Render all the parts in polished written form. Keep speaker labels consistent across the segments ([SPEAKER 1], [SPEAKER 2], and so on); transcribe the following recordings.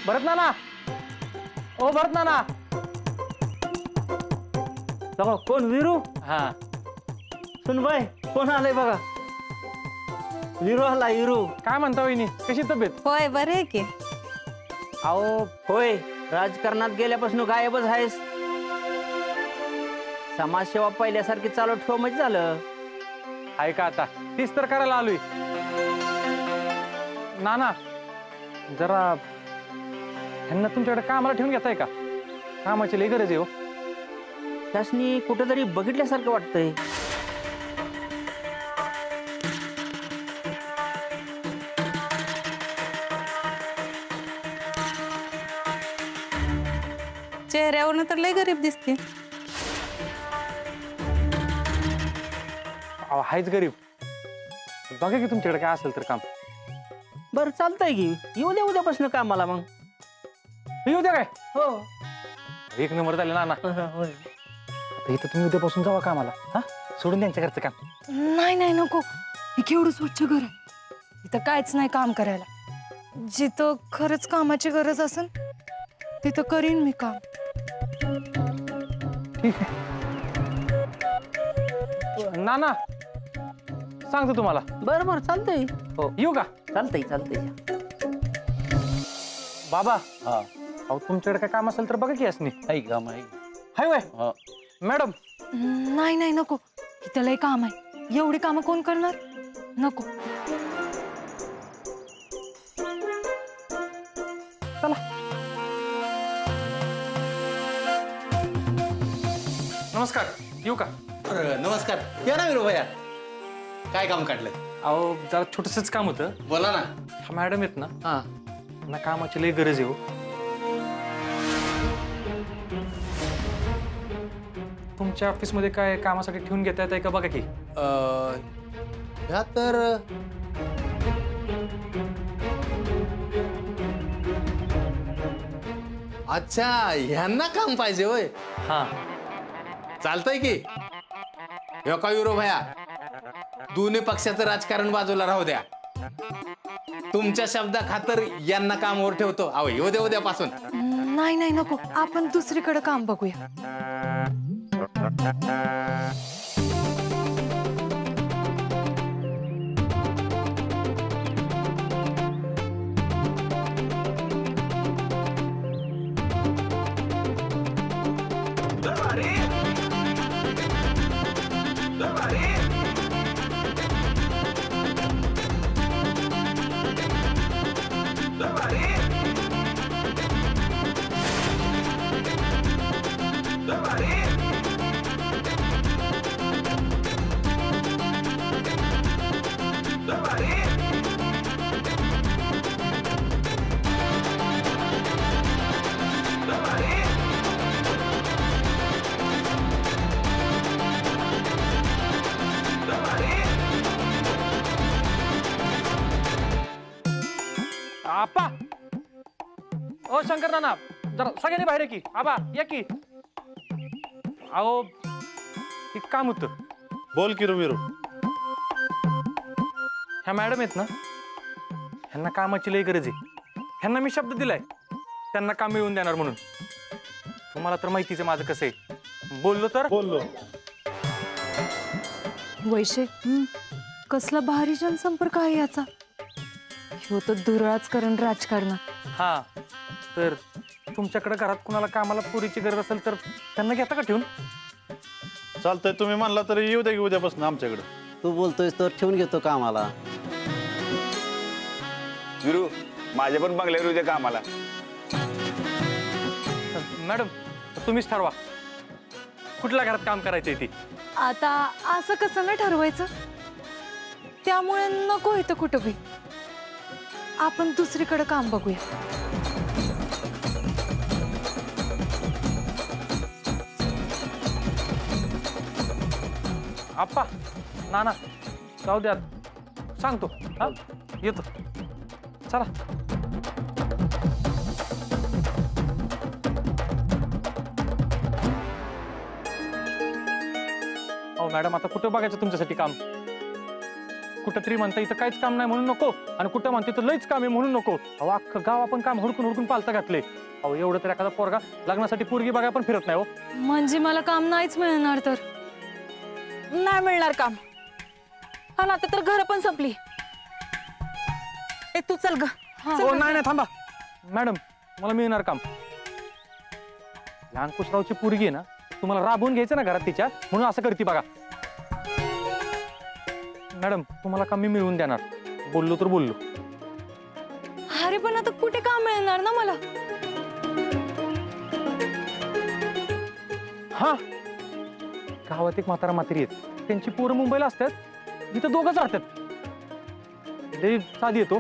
[SPEAKER 1] भरत नाना, ओ भरत नाना.
[SPEAKER 2] बघा कोण वीरू.
[SPEAKER 1] हा
[SPEAKER 2] सुनबाई कोण आलंय बघा. वीरू आला वीरू.
[SPEAKER 1] काय म्हणता वहिनी, कशी तब्येत?
[SPEAKER 3] होय बरे आहे की.
[SPEAKER 2] अहो होय, राजकारणात गेल्यापासून गायबच आहेस. समाजसेवा पहिल्यासारखी चालू ठेव म्हणजे झालं.
[SPEAKER 1] ऐका आता तीच तर करायला आलोय. नाना जरा ह्यांना तुमच्याकडे कामाला ठेवून घेताय का? कामाची लई गरज आहे हो.
[SPEAKER 2] त्यासनी कुठेतरी बघितल्यासारखं वाटतंय.
[SPEAKER 3] चेहऱ्यावरनं तर लय गरीब दिसते.
[SPEAKER 1] अहो हायच गरीब. बघा की तुमच्याकडे काय असेल तर काम.
[SPEAKER 2] बरं चालतंय की, येऊ द्या उद्यापासून कामाला मग.
[SPEAKER 1] येऊ द्या काय?
[SPEAKER 2] हो.
[SPEAKER 1] एक नंबर झाले नाना.
[SPEAKER 2] होय.
[SPEAKER 1] आता इथं तुम्ही उद्यापासून जावा कामाला. हा सोडून त्यांच्या घरचं काम.
[SPEAKER 3] नाही नाही नको. हे केवढं स्वच्छ घर आहे. इथं काहीच नाही काम करायला. जिथं खरंच कामाची गरज असेल तिथं करीन मी काम.
[SPEAKER 1] ठीक आहे नाना, सांगतो तुम्हाला.
[SPEAKER 2] बरं बरं चालतंय.
[SPEAKER 1] हो येऊ का?
[SPEAKER 2] चालतंय चालतंय.
[SPEAKER 1] बाबा
[SPEAKER 4] हा
[SPEAKER 1] अहो तुमच्याकडे काय काम असेल तर बघा की असनी.
[SPEAKER 4] आहे काम आहे.
[SPEAKER 1] हाय वय
[SPEAKER 4] हा
[SPEAKER 1] मॅडम.
[SPEAKER 3] नाही नाही नको. इथं लय काम आहे. एवढी कामं कोण करणार? नको.
[SPEAKER 1] चला. नमस्कार, येऊ का?
[SPEAKER 4] नमस्कार. या ना वीरू भैया, काय काम काढलं?
[SPEAKER 1] अहो जरा छोटंसंच काम होतं.
[SPEAKER 4] बोला ना.
[SPEAKER 1] हा मॅडम आहेत ना,
[SPEAKER 4] हा
[SPEAKER 1] त्यांना कामाची लई गरज आहे हो. तुमच्या ऑफिसमध्ये काय कामासाठी ठेवून घेता येत आहे का बघा की.
[SPEAKER 4] ह्या तर अच्छा, ह्यांना काम पाहिजे होय.
[SPEAKER 1] हा
[SPEAKER 4] चालतंय की. ह्यो का वीरू भैया, दोन्ही पक्षाचं राजकारण बाजूला राहू द्या. तुमच्या शब्दा खातर यांना कामावर ठेवतो. अहो येऊ द्या उद्यापासून.
[SPEAKER 3] नाही नाही नको. आपण दुसरीकडे काम बघूया.
[SPEAKER 1] आपा ओ शंकर नाना, जरा सगळ्यांनी बाहेर की. आबा या की. अहो एक काम होतं.
[SPEAKER 5] बोल की वीरू.
[SPEAKER 1] ह्या मॅडम आहेत ना, ह्यांना कामाची लई गरज आहे. ह्यांना मी शब्द दिलाय त्यांना काम मिळवून देणार म्हणून. तुम्हाला तर माहितीच आहे माझं कसं आहे. बोललो तर
[SPEAKER 5] बोललो.
[SPEAKER 3] वैशे कसला भारी जनसंपर्क आहे याचा. ह्यो तर दुरळाच करण राजकारण.
[SPEAKER 1] हा तर तुमच्याकडे घरात कुणाला कामाला पुरीची गरज असेल तर त्यांना घेता का ठेवून?
[SPEAKER 5] चालतंय, तुम्ही म्हणला तरी येऊ द्या की उद्यापासून आमच्याकडे.
[SPEAKER 6] तू बोलतोयस तर ठेवून घेतो कामाला.
[SPEAKER 7] वीरू माझ्या पण बंगल्यावर उद्या कामाला.
[SPEAKER 1] मॅडम तुम्हीच ठरवा कुठल्या घरात काम करायचंय ती.
[SPEAKER 3] आता असं कसं नाही ठरवायचं. त्यामुळे नको इथं कुठं बी. आपण दुसरीकडे काम बघूया.
[SPEAKER 1] आप्पा नाना जाऊ द्या, सांगतो. हा येतो. चला. अहो मॅडम आता कुठं बघायचं तुमच्यासाठी काम? कुठं तरी म्हणता इथं काहीच काम नाही म्हणून नको, आणि कुठं म्हणते इथं लईच काम आहे म्हणून नको. अहो अख्खं गाव आपण काम हुडकून हुडकून पालता घातले. अहो एवढं तर एखादा पोरगा लग्नासाठी पोरगी बघाय पण फिरत नाही हो.
[SPEAKER 3] म्हणजे मला काम नाहीच मिळणार तर?
[SPEAKER 8] नाही मिळणार काम. हा ना, आता तर घर पण संपली. ए तू चल ग.
[SPEAKER 1] हो नाही नाही थांबा मॅडम, मला मिळणार काम. लहान कुशरावची पोरगी आहे ना, तुम्हाला राबवून घ्यायचं ना घरात तिच्या, म्हणून असं करते बघा. मॅडम तुम्हाला काम मी मिळवून देणार, बोललो तर बोललो.
[SPEAKER 3] अरे पण आता कुठे काम मिळणार ना मला?
[SPEAKER 1] हा गावात एक म्हातारा म्हातारी आहेत, त्यांची पोरं मुंबईला असतात, इथं दोघंच राहतात. लई साधी येतो,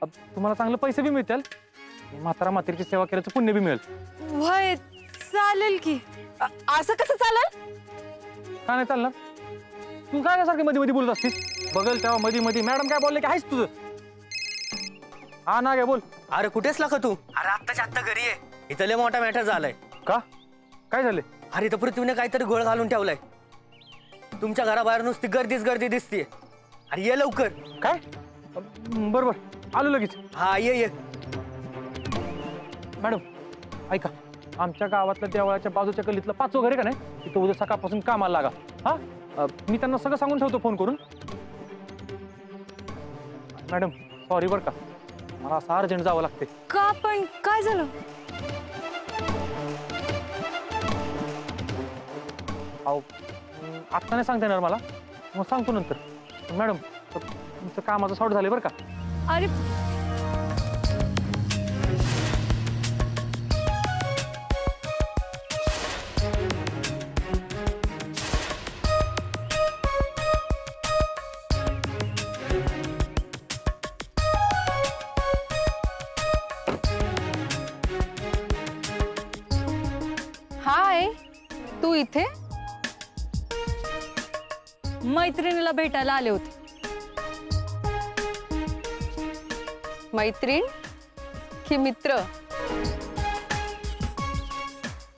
[SPEAKER 1] तुम्हाला चांगले पैसे बी मिळतील, म्हातारा म्हातारीची सेवा केल्याचं पुण्य बी मिळेल.
[SPEAKER 3] वय चालेल की.
[SPEAKER 8] असं कसं चालेल?
[SPEAKER 1] का नाही चालणार? तू काय सारखी मध्ये मध्ये बोलत असतीस? बघल तेव्हा मध्ये मध्ये मॅडम काय बोलले की आहेस तुझं? हा ना काय बोल.
[SPEAKER 9] अरे कुठेच लागा तू? अरे आत्ताच्या आत्ता घरी आहे. इथं लय मोठा मॅटर झालाय.
[SPEAKER 1] का काय झाले?
[SPEAKER 9] अरे इथं पृथ्वीने काहीतरी गोळ घालून ठेवलाय. तुमच्या घराबाहेर नुसती गर्दीच गर्दी दिसतीये. अरे ये लवकर.
[SPEAKER 1] काय? बरोबर आलो लगेच.
[SPEAKER 9] हा ये.
[SPEAKER 1] मॅडम ऐका, आमच्या गावातल्या देवळाच्या बाजूच्या गल्लीतलं 5 घर आहे का नाही, तिथं उद्या सकाळपासून कामाला लागा. हा मी त्यांना सगळं सांगून ठेवतो फोन करून. मॅडम सॉरी बरं का, मला असं अर्जंट जावं लागते.
[SPEAKER 3] का पण काय झालं?
[SPEAKER 1] अहो आत्ता नाही सांगता येणार मला, मग सांगतो नंतर. मॅडम तुमचं कामाचं शॉर्ट झाले बरं का.
[SPEAKER 3] अरे
[SPEAKER 8] हाय, तू इथे?
[SPEAKER 3] मैत्रिणीला भेटायला आले होते.
[SPEAKER 8] मैत्रीण की मित्र?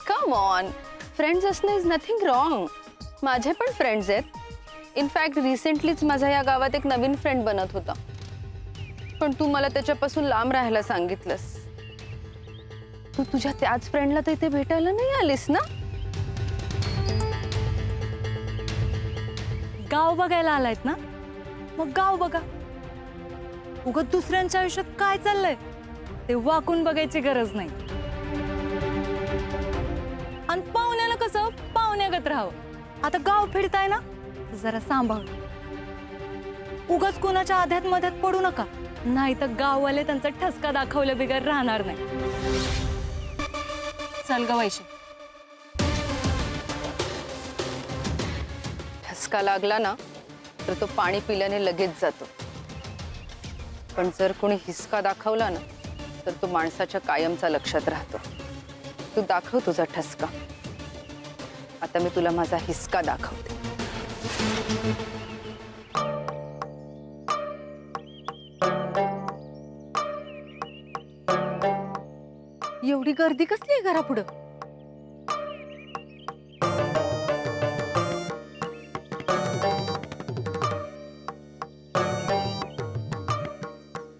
[SPEAKER 8] कम ऑन, फ्रेंड्स असणं इज नथिंग रॉंग. माझे पण फ्रेंड्स आहेत. इनफॅक्ट रिसेंटलीच माझा या गावात एक नवीन फ्रेंड बनत होता, पण तू मला त्याच्यापासून लांब राहायला सांगितलंस. तू तुझ्या त्याच फ्रेंडला तर इथे भेटायला नाही आलीस ना?
[SPEAKER 3] गाव बघायला आलायत ना, मग गाव बघा. उगाच दुसऱ्यांच्या आयुष्यात काय चाललंय ते वाकून बघायची गरज नाही. आणि पाहुण्याला कसं पाहुण्यागत राहावं. आता गाव फिरताय ना, जरा सांभाळ. उगाच कोणाच्या आध्यात मध्यात पडू नका, नाही तर गाववाले त्यांचा ठसका दाखवल्या बिगर राहणार नाही. चल ग वैशी.
[SPEAKER 8] ठसका लागला ना तर तो पाणी पिल्याने लगेच जातो, पण जर कोणी हिसका दाखवला ना तर तो माणसाच्या कायमचा लक्षात राहतो. तू दाखव तुझा ठसका. आता मी तुला माझा हिसका दाखवते.
[SPEAKER 3] एवढी गर्दी कसली आहे घरापुढं?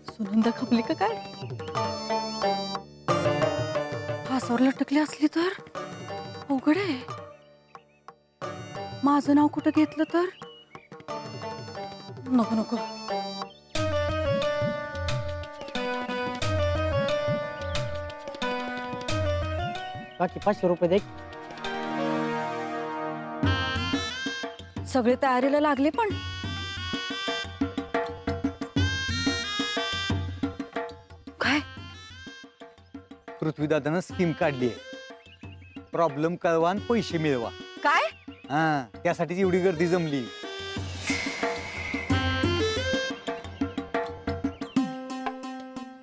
[SPEAKER 3] सुनंदा खपली का काय? फासावर लटकली असली तर अवघड आहे. माझं नाव कुठं घेतलं तर? नको नको.
[SPEAKER 2] बाकी 500 रुपये दे.
[SPEAKER 3] सगळे तयारीला लागले पण. काय?
[SPEAKER 10] पृथ्वीदादानं स्कीम काढली आहे. प्रॉब्लेम कळवा आणि पैसे मिळवा.
[SPEAKER 3] काय?
[SPEAKER 10] हा त्यासाठीच एवढी गर्दी जमली.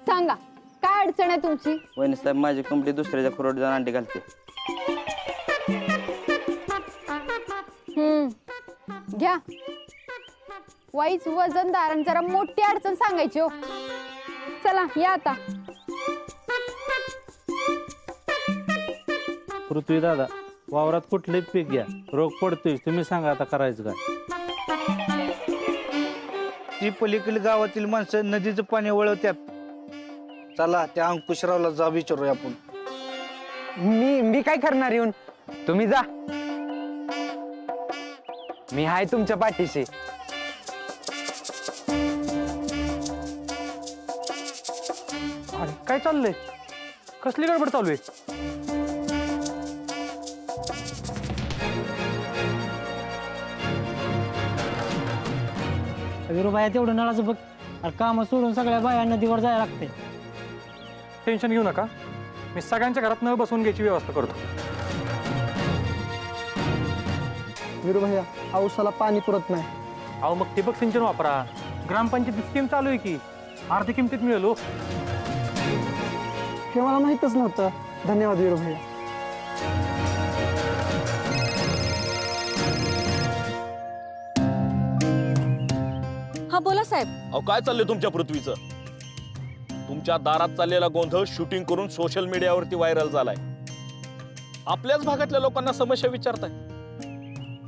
[SPEAKER 8] सांगा काय अडचण आहे तुमची?
[SPEAKER 9] वहिनी साहेब माझी कंपनी दुसऱ्याच्या खुराट जाऊन अंडी घालते.
[SPEAKER 8] घ्या. वाईच वजनदार आणि जरा मोठी अडचण सांगायची हो. चला या आता.
[SPEAKER 2] पृथ्वी दादा, वावरात कुठलंही पीक घ्या, रोग पडतोय, तुम्ही सांगा आता करायचं काय? ती पलीकडील गावातील माणसं नदीचं पाणी वळवत्यात. चला त्या अंकुशरावला जा विचारूया आपण.
[SPEAKER 10] मी काय करणार येऊन? तुम्ही जा, मी आहे तुमच्या पाठीशी.
[SPEAKER 1] अरे काय चाललंय? कसली गडबड चालू आहे?
[SPEAKER 2] विरोबाया तेवढं नळाचं बघ. अरे काम सोडून सगळ्या बाया नदीवर जायला लागते.
[SPEAKER 1] टेन्शन घेऊ नका, मी सगळ्यांच्या घरात नळ बसवून घ्यायची व्यवस्था करतो.
[SPEAKER 10] विरू भैया, पावसाला पाणी पुरत नाही.
[SPEAKER 1] अहो मग ठिबक सिंचन वापरा. ग्रामपंचायत स्कीम चालू आहे की, अर्ध्या किमतीत मिळेल हो.
[SPEAKER 10] हे मला माहितच नव्हतं. धन्यवाद विरू भैया.
[SPEAKER 3] हा बोला साहेब.
[SPEAKER 11] अहो काय चाललंय तुमच्या पृथ्वीचं? तुमच्या दारात चाललेला गोंधळ शूटिंग करून सोशल मीडियावरती व्हायरल झालाय. आपल्याच भागातल्या लोकांना समस्या विचारताय,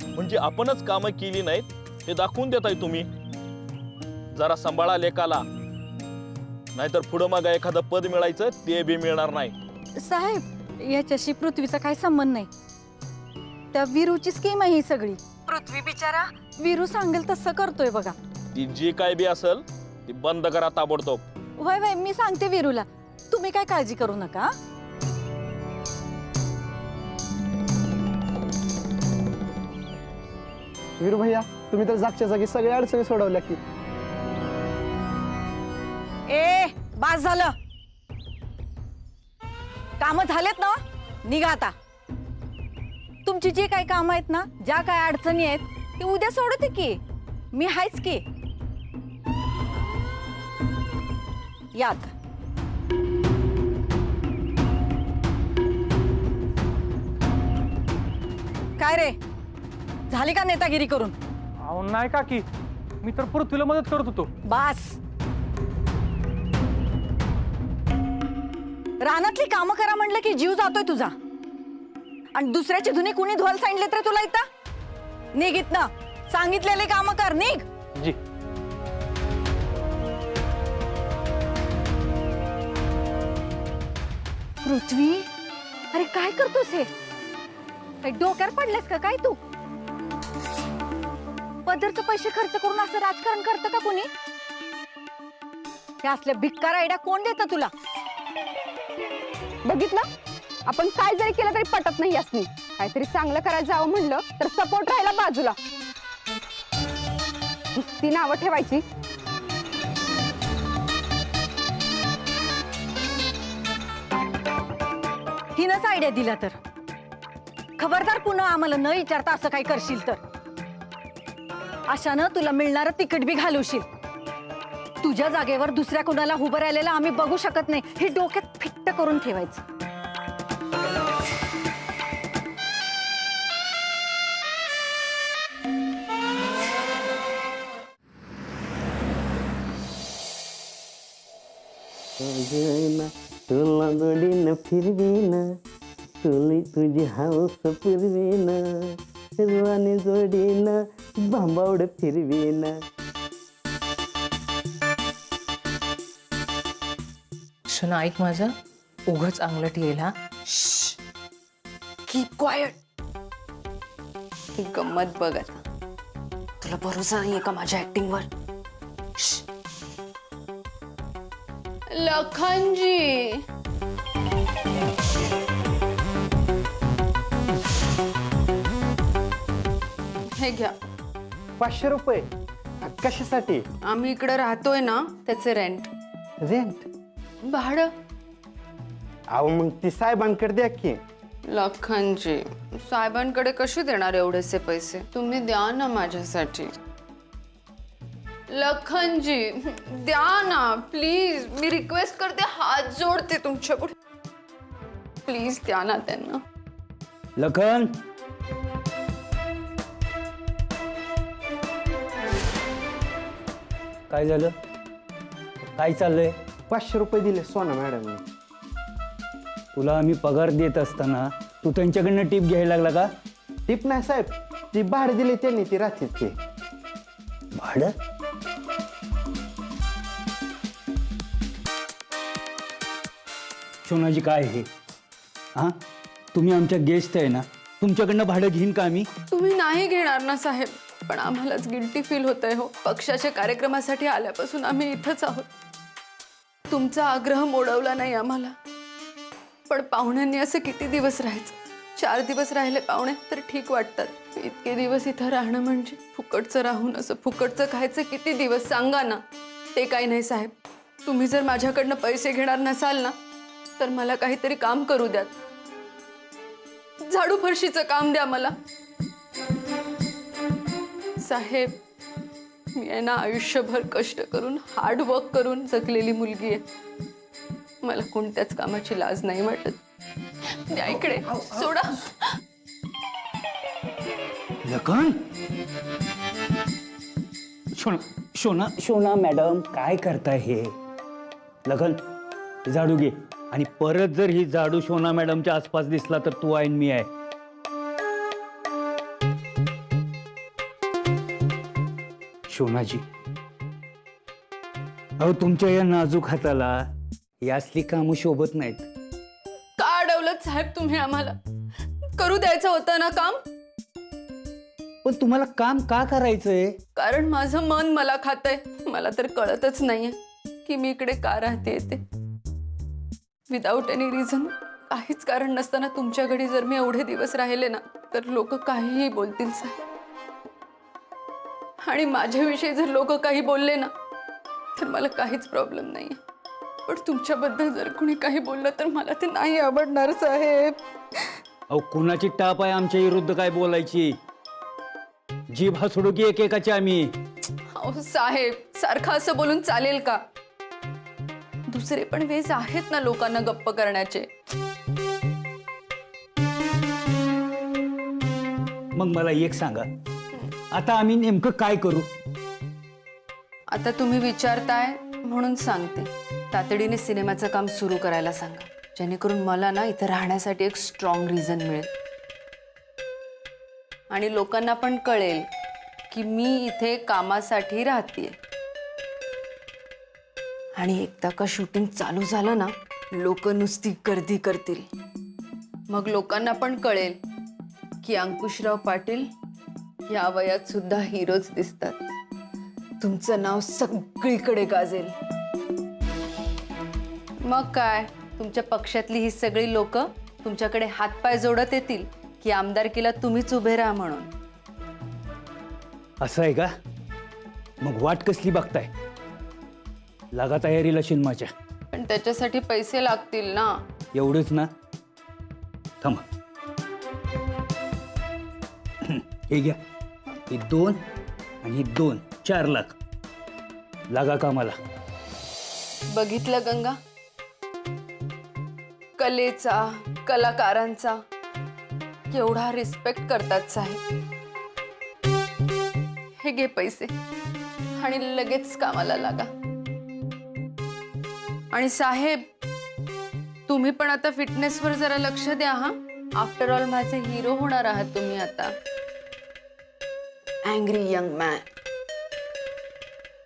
[SPEAKER 11] म्हणजे आपणच कामं केली नाहीत हे दाखवून देताय तुम्ही. जरा सांभाळा लेकाला, नाहीतर पुढं मग एखादं पद मिळायचं ते बी मिळणार नाही.
[SPEAKER 3] साहेब याच्याशी पृथ्वीचा काही संबंध नाही. त्या विरूची स्कीम आहे ही सगळी. पृथ्वी बिचारा विरू सांगेल तसं करतोय बघा.
[SPEAKER 11] ती जी काय बी असेल ती बंद करा ताबडतोब.
[SPEAKER 3] वय वय मी सांगते विरूला, तुम्ही काय काळजी करू नका.
[SPEAKER 10] विरू भैया, तुम्ही तर जागच्या जागी सगळ्या अडचणी सोडवल्या की.
[SPEAKER 3] ए बास झालं. काम झालेत ना, निघा आता. तुमची जी काही कामं आहेत ना, ज्या काय अडचणी आहेत ते उद्या सोडते की, मी आहेच की. यात काय रे, झाली का नेतागिरी करून?
[SPEAKER 1] अहो नाही का की, मी तर पृथ्वीला मदत करत होतो.
[SPEAKER 3] बास. रानातली कामं करा म्हणलं की जीव जातोय तुझा. आणि दुसऱ्याची धुनी कुणी धुवायला सांगितले तर तुला इथं निघित ना. सांगितलेले कामं कर, निघ.
[SPEAKER 1] जी.
[SPEAKER 3] पृथ्वी, अरे काय करतोस हे? काय डोक्यावर पडलेस का काय तू? पदरचे पैसे खर्च करून असं राजकारण करतं का कोणी? हे असल्या भिक्कार आयडिया कोण देतं तुला?
[SPEAKER 8] बघितलं, आपण काय जरी केलं तरी पटत नाही यासनी. काहीतरी चांगलं करायला जावं म्हणलं तर सपोर्ट राहिला बाजूला. ती नावं ठेवायची.
[SPEAKER 3] हिनच आयडिया दिला तर खबरदार, पुन्हा आम्हाला न विचारता असं काही करशील तर अशानं तुला मिळणारं तिकीट बी घालवशील. तुझ्या जागेवर दुसऱ्या कोणाला उभं राहिलेला आम्ही बघू शकत नाही, हे डोक्यात फिट्ट करून ठेवायचं.
[SPEAKER 6] तुला जोडीनं फिरवीना, तुली तुझी हौस पुरवीना, रुवाने जोडीनं भांबावड फिरवीना.
[SPEAKER 12] सुना ऐक माझं, उगाच अंगलट येईल हा.
[SPEAKER 3] Keep quiet.
[SPEAKER 8] ही गंमत बघ आता.
[SPEAKER 3] तुला भरोसा नाहीये का माझ्या ऍक्टिंगवर?
[SPEAKER 8] लखनजी, हे घ्या.
[SPEAKER 10] 500 रुपये कशासाठी?
[SPEAKER 8] आम्ही इकडे राहतोय ना, त्याचे रेंट.
[SPEAKER 10] रेंट?
[SPEAKER 8] भाडं.
[SPEAKER 10] अहो मग ती साहेबांकडे द्या की.
[SPEAKER 8] लखनजी, साहेबांकडे कशी देणार एवढेसे पैसे? तुम्ही द्या ना माझ्यासाठी. लखनजी द्या ना प्लीज, मी रिक्वेस्ट करते, हात जोडते तुमच्यापुढे. प्लीज द्या ना त्यांना.
[SPEAKER 2] लखन, काय झालं? काय चाललंय?
[SPEAKER 10] 500 रुपये दिले सोना मॅडम.
[SPEAKER 2] तुला आम्ही पगार देत असताना तू त्यांच्याकडनं टिप घ्यायला लागला का?
[SPEAKER 10] टिप नाही साहेब, ती भाडं दिले त्यांनी, ती राहते ते
[SPEAKER 2] भाडं.
[SPEAKER 10] सोनाजी काय हे? हा, तुम्ही आमच्या गेस्ट आहे ना, तुमच्याकडनं भाडं घेईन का आम्ही?
[SPEAKER 8] तुम्ही नाही घेणार ना साहेब, पण आम्हालाच गिल्टी फील होतंय हो. पक्षाच्या कार्यक्रमासाठी आल्यापासून आम्ही इथंच आहोत. तुमचा आग्रह मोडवला नाही आम्हाला, पण पाहुण्यांनी असं किती दिवस राहायचं? 4 दिवस राहिले पाहुणे तर ठीक वाटतात. इतके दिवस इथं राहणं म्हणजे फुकटचं राहून असं फुकटचं खायचं किती दिवस सांगा ना. ते काही नाही साहेब, तुम्ही जर माझ्याकडनं पैसे घेणार नसाल ना तर मला काहीतरी काम करू द्या. झाडू फरशीचं काम द्या मला. साहेब, मी आहे ना आयुष्यभर कष्ट करून हार्डवर्क करून जगलेली मुलगी आहे. मला कोणत्याच कामाची लाज नाही वाटत. द्या इकडे, सोडा.
[SPEAKER 10] लखन, शोना मॅडम काय करताय हे? लखन, झाडू घे आणि परत जर ही झाडू शोना मॅडमच्या आसपास दिसला तर तू आहे मी आहे. शोनाजी, अहो तुमच्या या नाजूक हाताला ही असली कामं शोभत नाहीत.
[SPEAKER 8] का अडवलत साहेब तुम्ही आम्हाला? करू द्यायचं होतं ना काम.
[SPEAKER 10] पण तुम्हाला काम का करायचंय?
[SPEAKER 8] कारण माझं मन मला खातंय. मला तर कळतच नाहीये की मी इकडे का राहते ते. विदाउट एनी रिझन, काहीच कारण नसताना तुमच्या घरी जर मी एवढे दिवस राहिले ना तर लोक काहीही बोलतील साहेब. आणि माझ्याविषयी जर लोक काही बोलले ना तर मला काहीच प्रॉब्लेम नाहीये. पण तुमच्याबद्दल जर कोणी काही बोललं तर मला ते नाही आवडणार साहेब.
[SPEAKER 10] अहो कुणाची टाप आहे आमच्या विरुद्ध काय बोलायची? जीभ हसडू की एकेकाची आम्ही.
[SPEAKER 8] अहो साहेब, सारखं असं बोलून चालेल का? दुसरे पण वेज आहेत ना लोकांना गप्प करण्याचे.
[SPEAKER 10] मग मला एक सांगा, आता आम्ही नेमकं काय करू?
[SPEAKER 8] आता तुम्ही विचारताय म्हणून सांगते. तातडीने सिनेमाचं काम सुरू करायला सांगा, जेणेकरून मला ना इथं राहण्यासाठी एक स्ट्रॉंग रिझन मिळेल. आणि लोकांना पण कळेल की मी इथे कामासाठी राहतेय. आणि एकदा का शूटिंग चालू झालं ना, लोक नुसती गर्दी करतील. मग लोकांना पण कळेल की अंकुशराव पाटील या वयात सुद्धा हिरोच दिसतात. तुमचं नाव सगळीकडे गाजेल. मग काय, तुमच्या पक्षातली ही सगळी लोक तुमच्याकडे हातपाय जोडत येतील की आमदारकीला तुम्हीच उभे राहा म्हणून.
[SPEAKER 10] असं आहे का? मग वाट कसली बघताय? लागा तयारीला शिल्माच्या.
[SPEAKER 8] पण त्याच्यासाठी पैसे लागतील ना.
[SPEAKER 10] एवढंच ना? थांबा, हे घ्या. हे 2 आणि 2, 4 लाख. लागा कामाला.
[SPEAKER 8] बघितलं गंगा, कलेचा, कलाकारांचा केवढा रिस्पेक्ट करतात साहेब. हे घे पैसे आणि लगेच कामाला लागा. आणि साहेब, तुम्ही पण आता फिटनेसवर जरा लक्ष द्या हा. आफ्टर ऑल माझे हिरो होणार आहात तुम्ही आता. Angry young man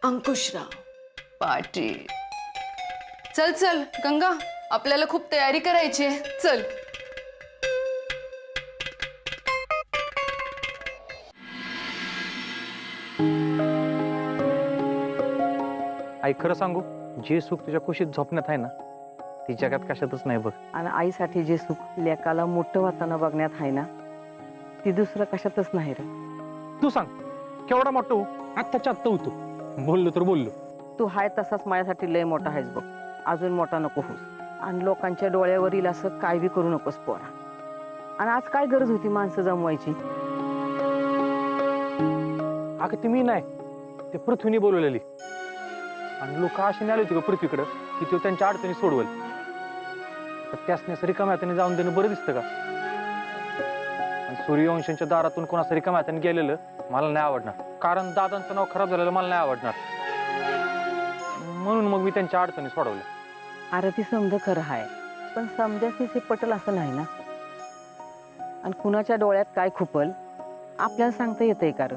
[SPEAKER 8] Ankushrao Patil. चल चल गंगा, आपल्याला खूप तयारी करायची आहे. चल.
[SPEAKER 1] आई खरं सांगू, जे सुख तुझ्या कुशीत झोपण्यात आहे ना ती जगात कशातच नाही बघ.
[SPEAKER 6] आणि आईसाठी जे सुख लेकाला मोठं होताना बघण्यात आहे ना, ती दुसरं कशातच नाही रे.
[SPEAKER 1] तू सांग, केवढा मोठा हो? आत्ताच्या आत्ता होतो. बोललो तर बोललो.
[SPEAKER 6] तू हाय तसाच माझ्यासाठी लय मोठा आहेस बघ. अजून मोठा नको होस. आणि लोकांच्या डोळ्यावरील असं काय बी करू नकोस पोरा. आणि आज काय गरज होती माणसं जमवायची?
[SPEAKER 1] अगं ती मी नाही, ते पृथ्वीने बोलवलेली. आणि लोक अशी आले होते का पृथ्वीकडं की तो त्यांच्या अडचणी सोडवेल. तर त्यासने रिकाम्या हाताने जाऊन देणं बरं दिसतं का? सूर्यवंशांच्या दारातून कोणाचं रिकाम्या हाताने गेलेलं मला नाही आवडणार. कारण दादांचं नाव खराब झालेलं मला नाही आवडणार. म्हणून मग मी त्यांच्या अडचणी सोडवल्या.
[SPEAKER 6] अरे ती समज खरं आहे, पण समजाच ते पटल असं नाही ना. आणि कुणाच्या डोळ्यात काय खुपल आपल्याला सांगता येतंय का?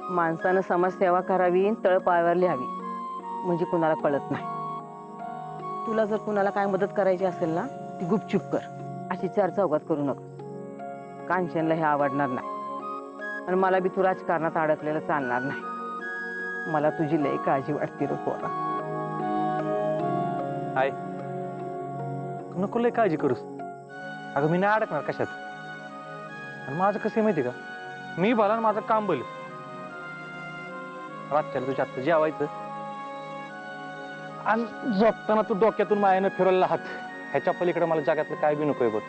[SPEAKER 6] माणसानं समाजसेवा करावी, तळ पायावर लिहावी, म्हणजे कुणाला कळत नाही. तुला जर कुणाला काय मदत करायची असेल ना ती गुपचूप कर. अशी चर्चा करू नका. कांचनला हे आवडणार नाही आणि मला बी तू राजकारणात अडकलेलं चालणार नाही. मला तुझी लय काळजी वाटते रे पोरा.
[SPEAKER 1] आय तू नको लय काळजी करूस. अगं मी नाही अडकणार कशात. आणि माझं कसं आहे माहिती का, मी भला आणि माझं काम भलं. रातच्याला तुझ्या आत्ता जेवायचं आणि झोपताना तू डोक्यातून मायानं फिरवलेला हात, ह्याच्या पलीकडे मला जगातलं काय बी नकोय बघ.